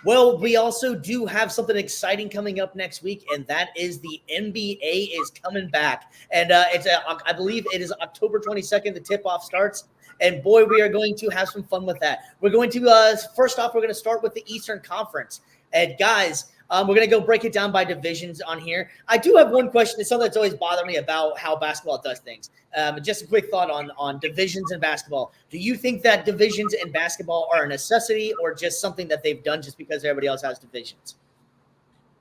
Well, we also do have something exciting coming up next week, and that is the NBA is coming back. And I believe it is October 22nd. The tip-off starts. And boy, we are going to have some fun with that. We're going to, first off, we're going to start with the Eastern Conference. And guys, we're going to go break it down by divisions on here. I do have one question. It's something that's always bothered me about how basketball does things. Just a quick thought on divisions in basketball. Do you think that divisions in basketball are a necessity or just something that they've done just because everybody else has divisions?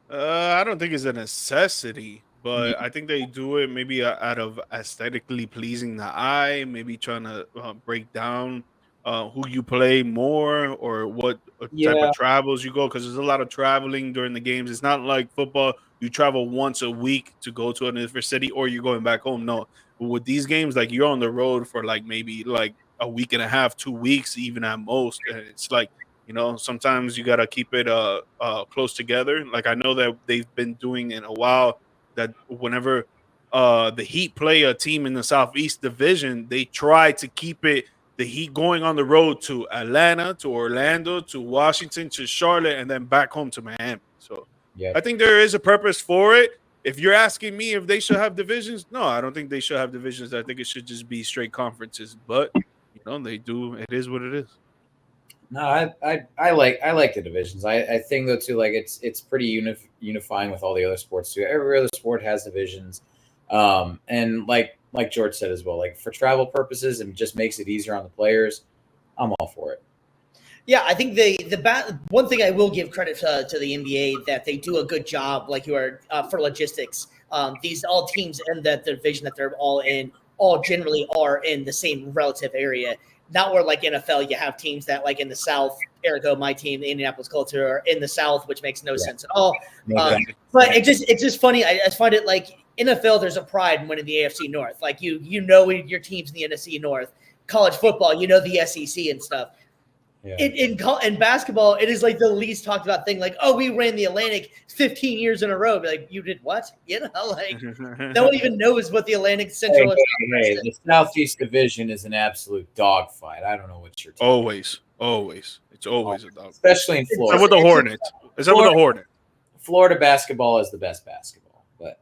I don't think it's a necessity, but I think they do it maybe out of aesthetically pleasing the eye, maybe trying to break down who you play more or what type of Yeah, travels you go, because there's a lot of traveling during the games. It's not like football, you travel once a week to go to a different city or you're going back home. No, but with these games, like you're on the road for like maybe like a week and a half, 2 weeks, even at most. And it's like, sometimes you gotta keep it close together. Like I know that they've been doing in a while that whenever the Heat play a team in the Southeast Division, they try to keep it the Heat going on the road to Atlanta, to Orlando, to Washington, to Charlotte, and then back home to Miami. So I yep. think there is a purpose for it. If you're asking me if they should have divisions, no, I don't think they should have divisions. I think it should just be straight conferences. But they do. It is what it is. No, I like the divisions. I think though too, like it's pretty unifying with all the other sports too. Every other sport has divisions, and like George said as well, like for travel purposes, and just makes it easier on the players. I'm all for it. Yeah, I think one thing I will give credit to the NBA that they do a good job, like you are for logistics. These all teams in that division that they're all in, all generally are in the same relative area. Not where like NFL, you have teams that like in the South, ergo my team, the Indianapolis Colts, are in the South, which makes no Yeah, sense at all. no Um, thanks. but it's just funny. I find it like NFL, there's a pride in winning the AFC North. Like your teams in the NFC North. College football, the SEC and stuff. Yeah. In basketball, it is like the least talked about thing. Like, oh, we ran the Atlantic 15 years in a row. Be like, you did what? Like no one even knows what the Atlantic Hey, Central hey, is. the Southeast Division is an absolute dogfight. I don't know what you're talking Always. It's always a about, dog. especially in Except Florida. with the Hornets. Except with the Hornets. Florida basketball is the best basketball, but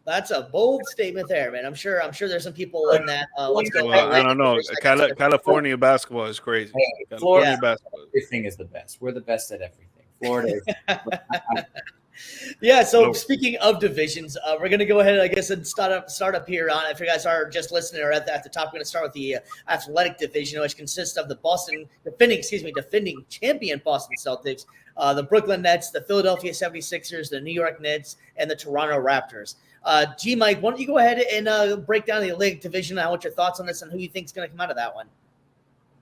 That's a bold statement there, man. I'm sure there's some people in that. Let's go. Well, I don't know. Atlantic. California basketball is crazy. hey, California Florida, basketball. everything is the best. We're the best at everything. Florida is. Yeah. So Hello. speaking of divisions, we're gonna go ahead, I guess, and start up here on. If you guys are just listening or at the top, we're gonna start with the athletic division, which consists of the defending champion Boston Celtics, the Brooklyn Nets, the Philadelphia 76ers, the New York Knicks, and the Toronto Raptors. G Mike, why don't you go ahead and break down the league division and what your thoughts on this and who you think is going to come out of that one?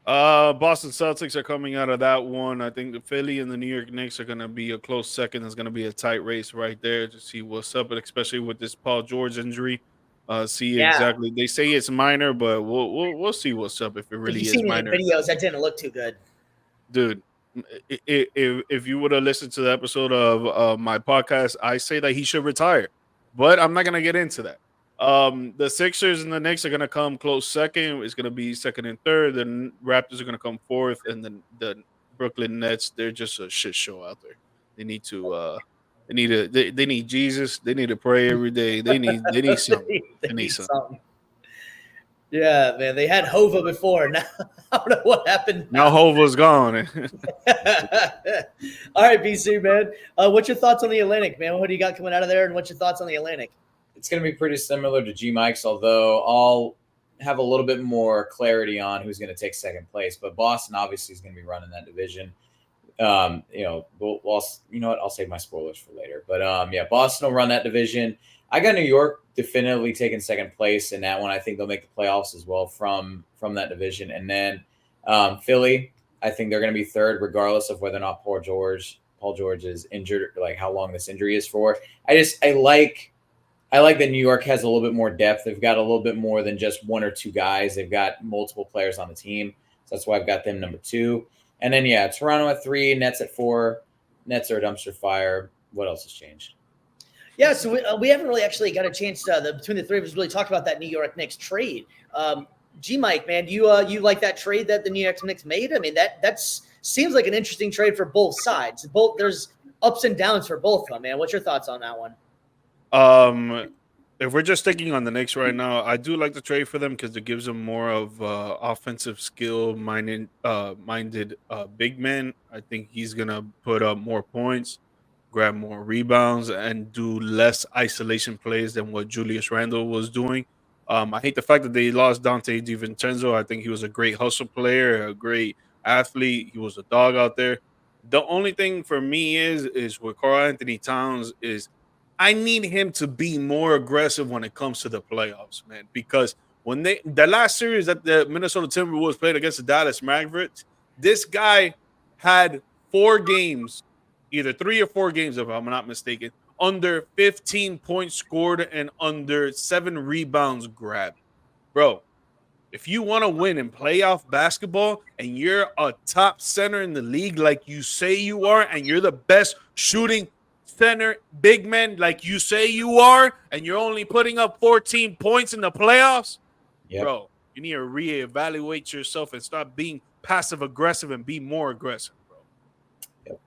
Boston Celtics are coming out of that one. I think the Philly and the New York Knicks are going to be a close second. It's going to be a tight race right there to see what's up, but especially with this Paul George injury. Exactly. They say it's minor, but we'll see what's up if it really is minor. Videos that didn't look too good, dude. If you would have listened to the episode of my podcast, I say that he should retire, but I'm not going to get into that. The Sixers and the Knicks are going to come close second. It's going to be second and third. The Raptors are going to come fourth, and then the Brooklyn Nets, they're just a shit show out there. They need to they need Jesus. They need to pray every day. They need something. They need something. Yeah, man. They had Hova before. Now I don't know what happened. Now Hova's gone. All right, BC, man. What's your thoughts on the Atlantic, man? What do you got coming out of there, and what's your thoughts on the Atlantic? It's going to be pretty similar to G Mike's, although I'll have a little bit more clarity on who's going to take second place. But Boston obviously is going to be running that division. Well, you know what? I'll save my spoilers for later. But yeah, Boston will run that division. I got New York definitively taking second place in that one. I think they'll make the playoffs as well from that division. And then Philly, I think they're going to be third, regardless of whether or not Paul George is injured, like how long this injury is for. I like that New York has a little bit more depth. They've got a little bit more than just one or two guys. They've got multiple players on the team. So that's why I've got them number 2. And then, yeah, Toronto at 3, Nets at 4. Nets are a dumpster fire. What else has changed? Yeah, so we haven't really actually got a chance to, between the three of us, really talk about that New York Knicks trade. G Mike, man, you like that trade that the New York Knicks made? I mean, that's seems like an interesting trade for both sides. There's ups and downs for both of them, man. What's your thoughts on that one? If we're just sticking on the Knicks right now, I do like the trade for them because it gives them more of offensive skill minded big man. I think he's gonna put up more points, grab more rebounds, and do less isolation plays than what Julius Randle was doing. I hate the fact that they lost Dante DiVincenzo. I think he was a great hustle player, a great athlete. He was a dog out there. The only thing for me is with Karl Anthony Towns is I need him to be more aggressive when it comes to the playoffs, man. Because when the last series that the Minnesota Timberwolves played against the Dallas Mavericks, this guy had 4 games, either 3 or 4 games, if I'm not mistaken, under 15 points scored and under 7 rebounds grabbed. Bro, if you want to win in playoff basketball and you're a top center in the league like you say you are, and you're the best shooting center big man like you say you are, and you're only putting up 14 points in the playoffs, bro, you need to reevaluate yourself and stop being passive aggressive and be more aggressive, bro.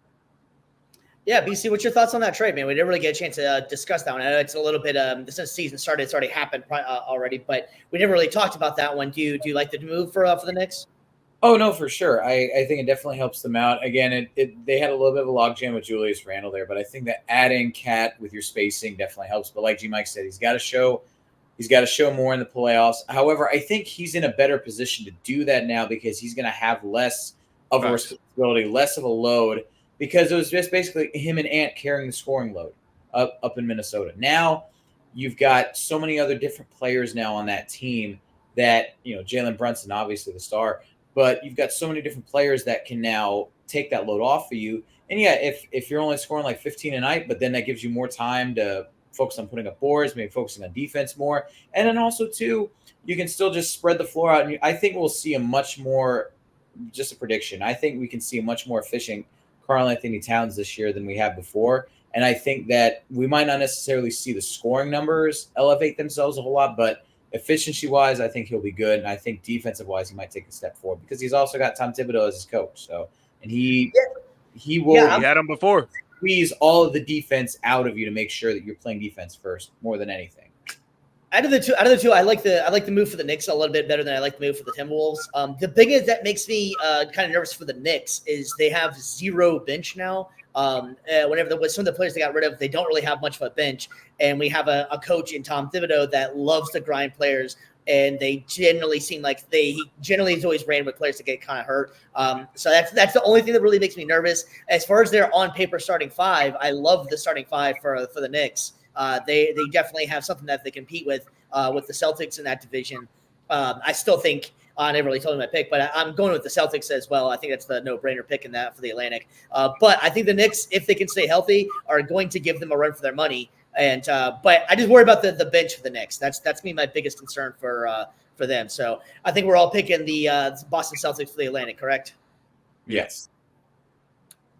Yeah, BC, what's your thoughts on that trade, man? We didn't really get a chance to discuss that one. I know it's a little bit since the season started, it's already happened already, but we never really talked about that one. Do you like the move for the Knicks? Oh, no, for sure. I think it definitely helps them out. Again, they had a little bit of a logjam with Julius Randle there, but I think that adding Cat with your spacing definitely helps. But like G Mike said, he's got to show more in the playoffs. However, I think he's in a better position to do that now because he's going to have less of a responsibility, less of a load, because it was just basically him and Ant carrying the scoring load up in Minnesota. Now you've got so many other different players now on that team that, Jalen Brunson, obviously the star, but you've got so many different players that can now take that load off for you. And yeah, if you're only scoring like 15 a night, but then that gives you more time to focus on putting up boards, maybe focusing on defense more. And then also too, you can still just spread the floor out. And I think we'll see a much more, just a prediction, I think we can see a much more efficient Karl Anthony Towns this year than we have before. And I think that we might not necessarily see the scoring numbers elevate themselves a whole lot, but efficiency-wise, I think he'll be good. And I think defensive-wise, he might take a step forward because he's also got Tom Thibodeau as his coach. So, and he will. Yeah, he had him before. Squeeze all of the defense out of you to make sure that you're playing defense first more than anything. Out of the two, I like the move for the Knicks a little bit better than I like the move for the Timberwolves. The biggest that makes me kind of nervous for the Knicks is they have 0 bench now. Whenever some of the players they got rid of, they don't really have much of a bench, and we have a coach in Tom Thibodeau that loves to grind players, and they generally seem like he generally is always ran with players that get kind of hurt. So that's the only thing that really makes me nervous. As far as their on paper starting 5, I love the starting 5 for the Knicks. They definitely have something that they compete with the Celtics in that division. I still think I never really told you my pick, but I'm going with the Celtics as well. I think that's the no-brainer pick in that for the Atlantic. But I think the Knicks, if they can stay healthy, are going to give them a run for their money. And but I just worry about the bench for the Knicks. That's me my biggest concern for them. So I think we're all picking the Boston Celtics for the Atlantic, correct? Yes.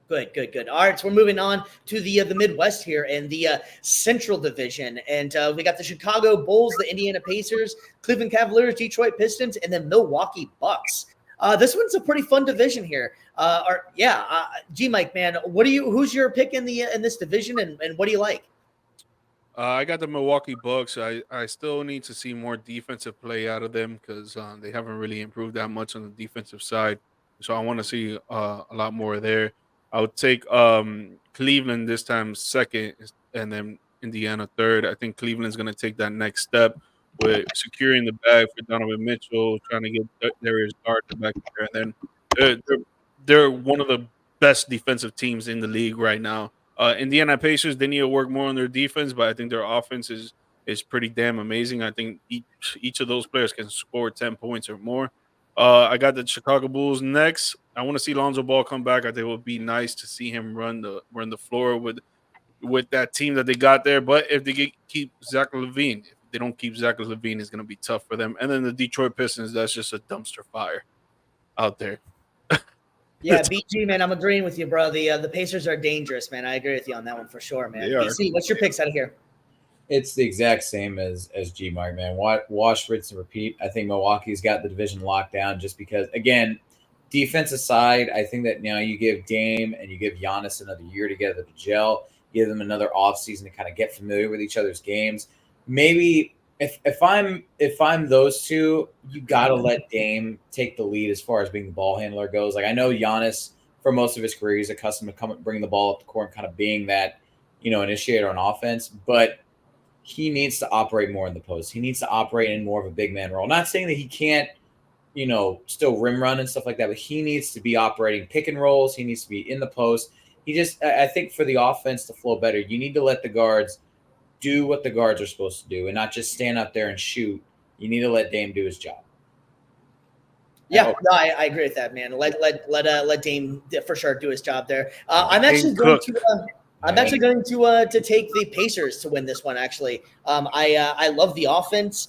Good. All right, so we're moving on to the Midwest here and the Central Division, and we got the Chicago Bulls, the Indiana Pacers, Cleveland Cavaliers, Detroit Pistons, and the Milwaukee Bucks. This one's a pretty fun division here. G Mike, man, who's your pick in this division, and what do you like? I got the Milwaukee Bucks. I still need to see more defensive play out of them because they haven't really improved that much on the defensive side. So I want to see a lot more there. I would take Cleveland this time second, and then Indiana third. I think Cleveland's going to take that next step with securing the bag for Donovan Mitchell, trying to get Darius Gardner back there, and then they're one of the best defensive teams in the league right now. Indiana Pacers, they need to work more on their defense, but I think their offense is pretty damn amazing. I think each of those players can score 10 points or more. I got the Chicago Bulls next. I want to see Lonzo Ball come back. I think it would be nice to see him run the floor with that team that they got there. But if they keep Zach LaVine, if they don't keep Zach LaVine, it's going to be tough for them. And then the Detroit Pistons, that's just a dumpster fire out there. Yeah, BG, man, I'm agreeing with you, bro. The Pacers are dangerous, man. I agree with you on that one for sure, man. BC, what's your picks out of here? It's the exact same as G Mark, man. Wash, rinse, and repeat. I think Milwaukee's got the division locked down just because, again, defense aside, I think that now you give Dame and you give Giannis another year together to gel, give them another offseason to kind of get familiar with each other's games. Maybe if I'm those two, you gotta let Dame take the lead as far as being the ball handler goes. Like I know Giannis for most of his career, he's accustomed to bringing the ball up the court and kind of being that, initiator on offense, but he needs to operate more in the post. He needs to operate in more of a big man role. Not saying that he can't, still rim run and stuff like that, but he needs to be operating pick and rolls. He needs to be in the post. I think for the offense to flow better, you need to let the guards do what the guards are supposed to do and not just stand up there and shoot. You need to let Dame do his job. Yeah, no, I agree with that, man. Let Dame for sure do his job there. I'm actually going to take the Pacers to win this one. Actually, I love the offense.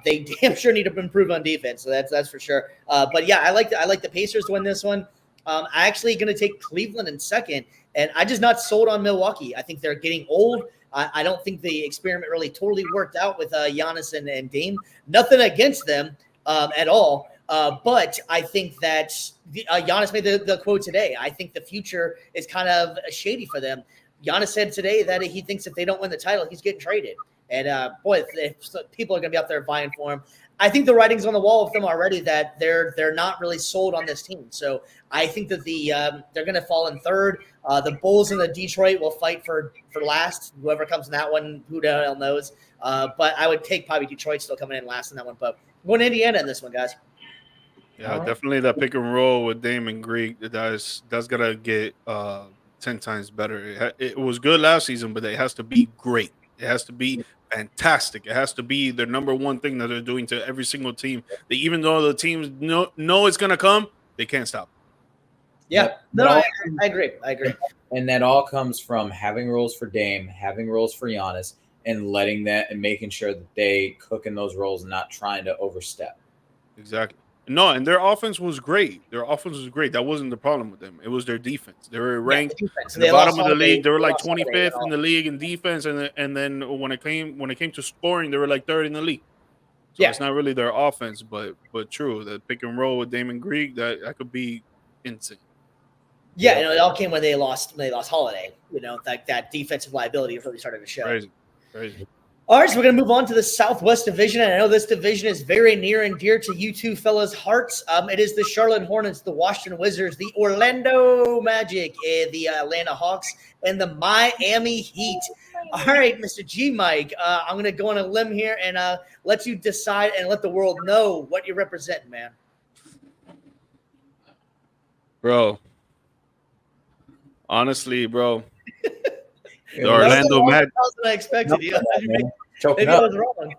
They damn sure need to improve on defense, so that's for sure. But yeah, I like the Pacers to win this one. I'm actually going to take Cleveland in second, and I'm just not sold on Milwaukee. I think they're getting old. I don't think the experiment really totally worked out with Giannis and Dame. Nothing against them at all. But I think that Giannis made the quote today. I think the future is kind of shady for them. Giannis said today that he thinks if they don't win the title, he's getting traded. And people are going to be up there vying for him. I think the writing's on the wall with them already that they're not really sold on this team. So I think that they're going to fall in third. The Bulls and the Detroit will fight for last. Whoever comes in that one, who the hell knows? But I would take probably Detroit still coming in last in that one. But I'm going Indiana in this one, guys. Yeah, definitely that pick and roll with Dame and Greek. That's gonna get 10 times better. It was good last season, but it has to be great. It has to be fantastic. It has to be their number one thing that they're doing to every single team. That even though the teams know it's gonna come, they can't stop. Yeah, I agree. And that all comes from having roles for Dame, having roles for Giannis, and letting that and making sure that they cook in those roles and not trying to overstep. Exactly. No, and their offense was great. That wasn't the problem with them. It was their defense. They were ranked at the bottom of the league. They were like 25th in the league in defense, and then when it came to scoring, they were like third in the league. So it's not really their offense, but true. The pick and roll with Damon Greek, that could be insane. Yeah, it all came when they lost Holiday. That defensive liability really started to show. Crazy. All right, so we're going to move on to the Southwest Division. And I know this division is very near and dear to you two fellas' hearts. It is the Charlotte Hornets, the Washington Wizards, the Orlando Magic, the Atlanta Hawks, and the Miami Heat. All right, Mr. G. Mike, I'm going to go on a limb here and let you decide and let the world know what you represent, man. Bro. Honestly, bro. The Orlando Magic. I expected. Maybe I was wrong.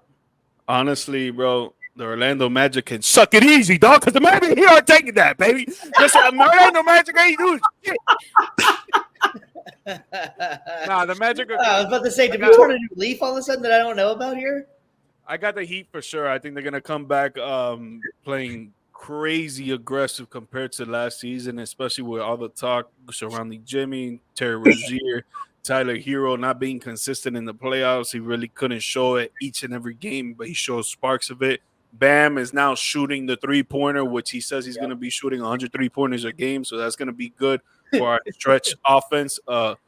Honestly, bro, the Orlando Magic can suck it easy, dog, because the Miami Heat aren't taking that, baby. Just Orlando Magic ain't doing shit. Nah, the Magic. I was about to say, did we turn a new leaf all of a sudden that I don't know about here? I got the Heat for sure. I think they're gonna come back playing crazy aggressive compared to last season, especially with all the talk surrounding Jimmy, Terry Rozier, Tyler Hero not being consistent in the playoffs. He really couldn't show it each and every game, but he shows sparks of it. Bam is now shooting the three-pointer, which he says he's going to be shooting 100 three-pointers a game, so that's going to be good for our stretch offense. But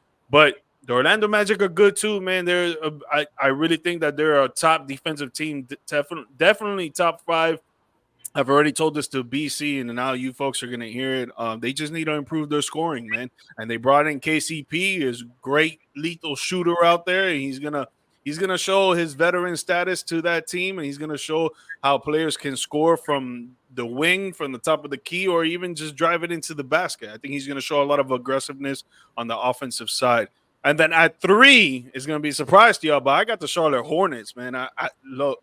the Orlando Magic are good too, man. I really think that they're a top defensive team, definitely top 5. I've already told this to BC, and now you folks are going to hear it. They just need to improve their scoring, man. And they brought in KCP, his great lethal shooter out there, and he's gonna show his veteran status to that team, and he's gonna show how players can score from the wing, from the top of the key, or even just drive it into the basket. I think he's gonna show a lot of aggressiveness on the offensive side. And then at 3, it's gonna be a surprise to y'all, but I got the Charlotte Hornets, man. LaMelo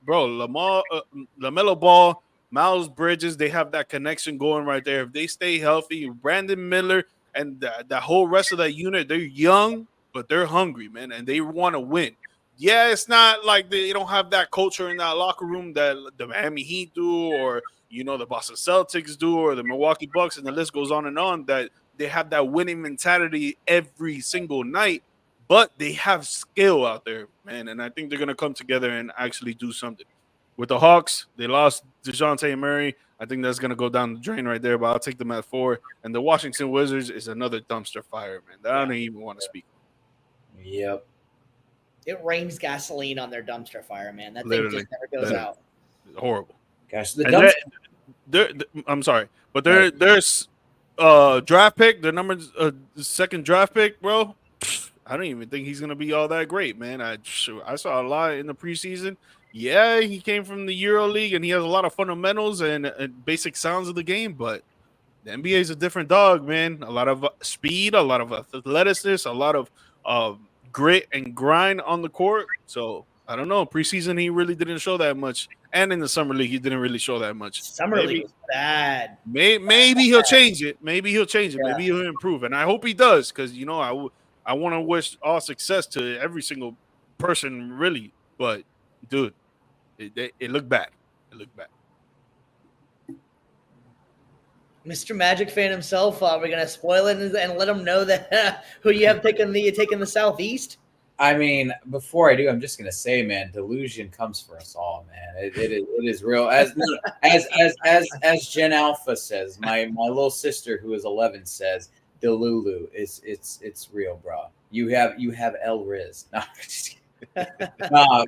Ball, Miles Bridges, they have that connection going right there. If they stay healthy, Brandon Miller and the whole rest of that unit, they're young, but they're hungry, man, and they want to win. Yeah, it's not like they don't have that culture in that locker room that the Miami Heat do, or the Boston Celtics do, or the Milwaukee Bucks, and the list goes on and on, that they have that winning mentality every single night, but they have skill out there, man, and I think they're going to come together and actually do something. with the Hawks, they lost DeJounte Murray. I think that's going to go down the drain right there, but I'll take them at 4. And the Washington Wizards is another dumpster fire, man. I don't even want to speak. Yep. It rains gasoline on their dumpster fire, man. That Literally. thing just never goes out. It's horrible. Gosh, the And dumpster. I'm sorry, but there's draft pick, the number second draft pick, bro. I don't even think he's gonna be all that great, man. I saw a lot in the preseason. Yeah, he came from the Euro League and he has a lot of fundamentals and basic sounds of the game, but the NBA is a different dog, man. A lot of speed, a lot of athleticism, a lot of grit and grind on the court. So I don't know. Preseason, he really didn't show that much, and in the summer league, he didn't really show that much. Summer league was bad. Maybe he'll change it. Maybe he'll change it. Yeah. Maybe he'll improve, and I hope he does, because I want to wish all success to every single person, really. But dude, it looked bad. It looked bad. Mr. Magic fan himself, we're gonna spoil it and let him know that who you have taken the Southeast. I mean, before I do, I'm just gonna say, man, delusion comes for us all, man. It is real. As Gen Alpha says, my little sister who is 11 says, Delulu it's real, bro. You have El Riz. No, just kidding.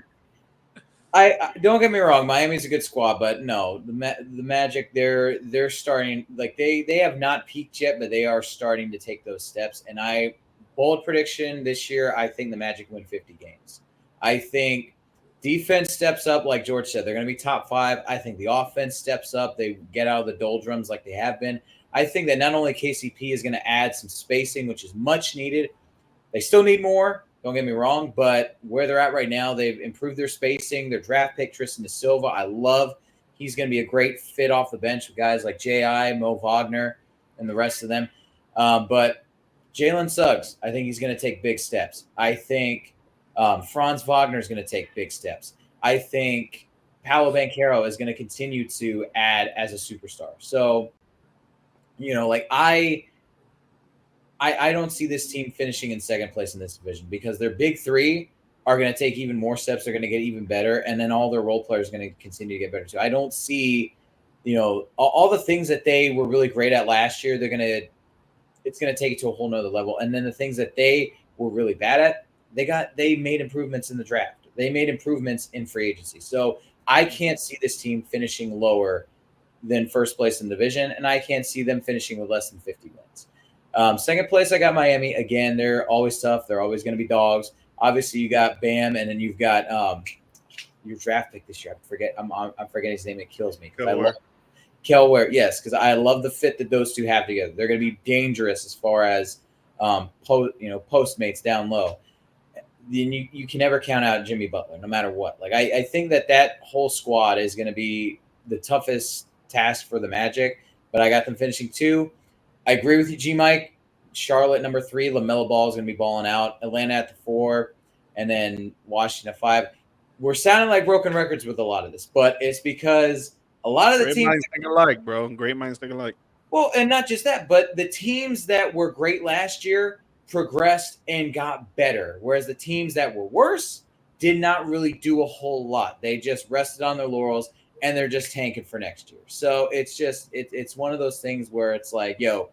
I don't get me wrong, Miami's a good squad, but no, the Magic, they're starting, like they have not peaked yet, but they are starting to take those steps. And bold prediction this year, I think the Magic win 50 games. I think defense steps up, like George said, they're going to be top 5. I think the offense steps up. They get out of the doldrums like they have been. I think that not only KCP is going to add some spacing, which is much needed. They still need more. Don't get me wrong, but where they're at right now, they've improved their spacing. Their draft pick, Tristan da Silva, I love. He's going to be a great fit off the bench with guys like J.I., Mo Wagner, and the rest of them. But Jalen Suggs, I think he's going to take big steps. I think Franz Wagner is going to take big steps. I think Paolo Banchero is going to continue to add as a superstar. So, I don't see this team finishing in second place in this division because their big 3 are going to take even more steps. They're going to get even better. And then all their role players are going to continue to get better too. I don't see, all the things that they were really great at last year, it's going to take it to a whole nother level. And then the things that they were really bad at, they made improvements in the draft. They made improvements in free agency. So I can't see this team finishing lower than first place in the division. And I can't see them finishing with less than 50 wins. Second place, I got Miami. Again, they're always tough. They're always going to be dogs. Obviously, you got Bam, and then you've got your draft pick this year. I'm forgetting his name. It kills me. Kel Ware, yes, because I love the fit that those two have together. They're going to be dangerous as far as postmates down low. Then you can never count out Jimmy Butler, no matter what. Like I think that whole squad is going to be the toughest task for the Magic. But I got them finishing 2. I agree with you, G Mike. Charlotte number 3, LaMelo Ball is going to be balling out. Atlanta at the 4, and then Washington at 5. We're sounding like broken records with a lot of this, but it's because a lot of the Great teams minds think alike, bro. Great minds think alike. Well, and not just that, but the teams that were great last year progressed and got better, whereas the teams that were worse did not really do a whole lot. They just rested on their laurels. And they're just tanking for next year. So it's just it's one of those things where it's like, yo,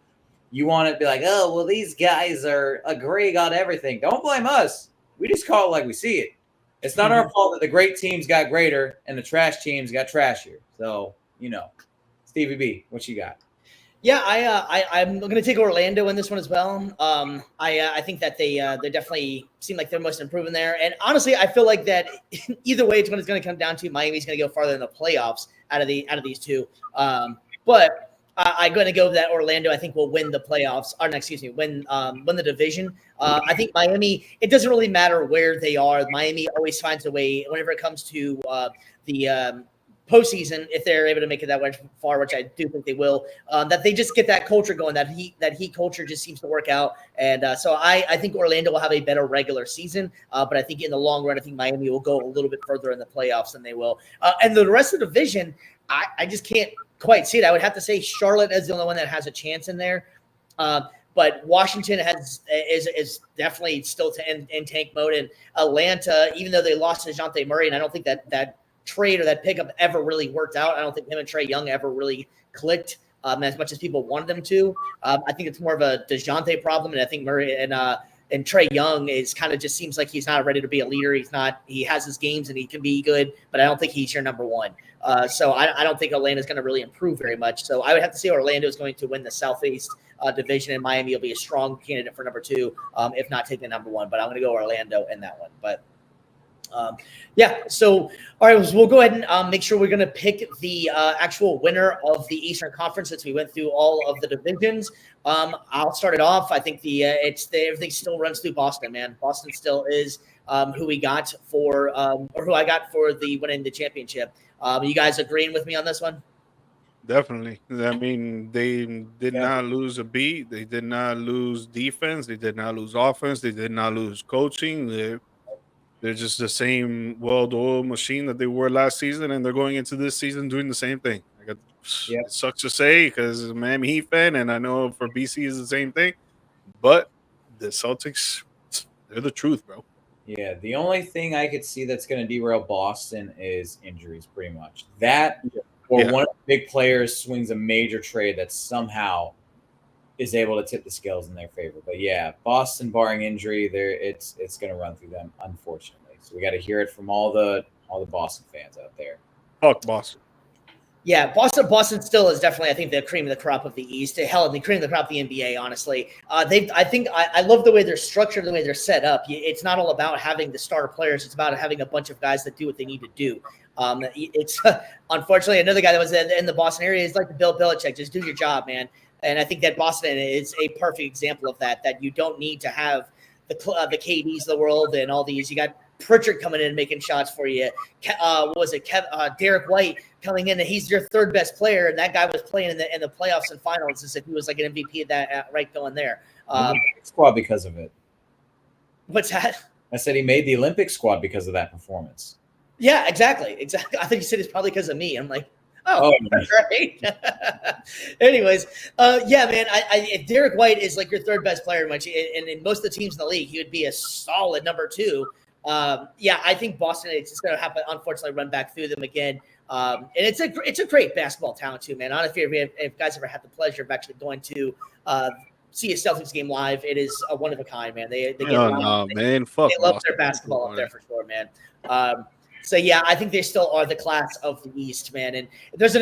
you want to be like, oh, well, these guys are agreeing on everything. Don't blame us. We just call it like we see it. It's not our fault that the great teams got greater and the trash teams got trashier. So, Stevie B, what you got? Yeah, I'm going to take Orlando in this one as well. I think that they definitely seem like they're most improving there. And honestly, I feel like that either way, it's going to come down to Miami's going to go farther in the playoffs out of these two. But I'm going to go that Orlando, I think, will win the playoffs. Or, win the division. I think Miami. It doesn't really matter where they are. Miami always finds a way whenever it comes to the postseason, if they're able to make it that much far, which I do think they will, that they just get that culture going. That heat culture just seems to work out, and so I think Orlando will have a better regular season. But I think in the long run, I think Miami will go a little bit further in the playoffs than they will. And the rest of the division, I just can't quite see it. I would have to say Charlotte is the only one that has a chance in there. But Washington is definitely still in tank mode, and Atlanta, even though they lost DeJounte Murray, and I don't think that trade or that pickup ever really worked out. I don't think him and Trae Young ever really clicked as much as people wanted them to. I think it's more of a DeJounte problem, and I think Murray and Trae Young is kind of just seems like he's not ready to be a leader. He has his games and he can be good, but I don't think he's your number one. So I don't think Orlando's going to really improve very much. So I would have to say Orlando is going to win the Southeast division, and Miami will be a strong candidate for number two, if not taking the number one. But I'm going to go Orlando in that one. But so all right, we'll go ahead and make sure we're going to pick the actual winner of the Eastern Conference since we went through all of the divisions. I'll start it off. I think everything still runs through Boston, man. Boston still is who we got for or who I got for the winning the championship. You guys agreeing with me on this one? Definitely. I mean, they did not lose a beat. They did not lose defense. They did not lose offense. They did not lose coaching. They're just the same well-oiled machine that they were last season, and they're going into this season doing the same thing. It sucks to say because I'm a Miami Heat fan, and I know for BC is the same thing. But the Celtics, they're the truth, bro. Yeah, the only thing I could see that's going to derail Boston is injuries, pretty much. That or one of the big players swings a major trade that somehow is able to tip the scales in their favor. But yeah, Boston, barring injury, it's going to run through them, unfortunately. So we got to hear it from all the Boston fans out there. Fuck Boston. Yeah, Boston still is definitely, I think, the cream of the crop of the East. Hell, the cream of the crop of the NBA, honestly. I love the way they're structured, the way they're set up. It's not all about having the star players. It's about having a bunch of guys that do what they need to do. It's unfortunately another guy that was in the Boston area is like the Bill Belichick. Just do your job, man. And I think that Boston is a perfect example of that you don't need to have the KDs of the world and all these. You got Pritchard coming in and making shots for you. Derek White coming in, and he's your third best player, and that guy was playing in the playoffs and finals as if he was like an MVP of that right going there. Squad because of it. What's that? I said he made the Olympic squad because of that performance. Yeah, exactly. I think you said it's probably because of me. I'm like, oh, that's right. Anyways, man, if Derek White is like your third best player, and in most of the teams in the league, he would be a solid number two. I think Boston is just going to have to unfortunately run back through them again. And it's a great basketball talent too, man. I don't know if guys ever had the pleasure of actually going to see a Celtics game live. It is one of a kind, man. They love their basketball up there for sure, man. I think they still are the class of the East, man. And there's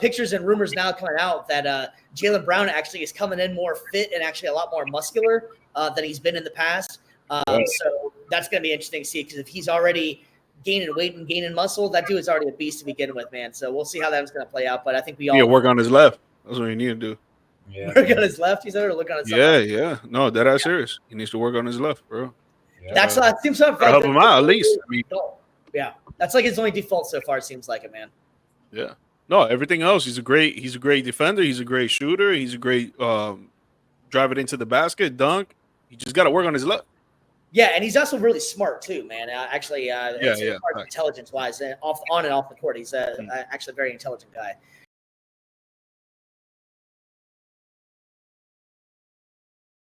pictures and rumors now coming out that Jaylen Brown actually is coming in more fit and actually a lot more muscular than he's been in the past. So that's going to be interesting to see because if he's already gaining weight and gaining muscle, that dude is already a beast to begin with, man. So we'll see how that's going to play out. But I think we all work on his left. That's what he need to do. Yeah. Work on his left. He's going to look on his left. Yeah. No, that serious. He needs to work on his left, bro. Yeah. That seems like help him out at least. I mean, yeah, that's like his only default so far. It seems like it, man. Yeah. No, everything else. He's a great defender. He's a great shooter. He's a great drive it into the basket, dunk. He just got to work on his left. Yeah, and he's also really smart too, man. Intelligence-wise, on and off the court, he's actually a very intelligent guy.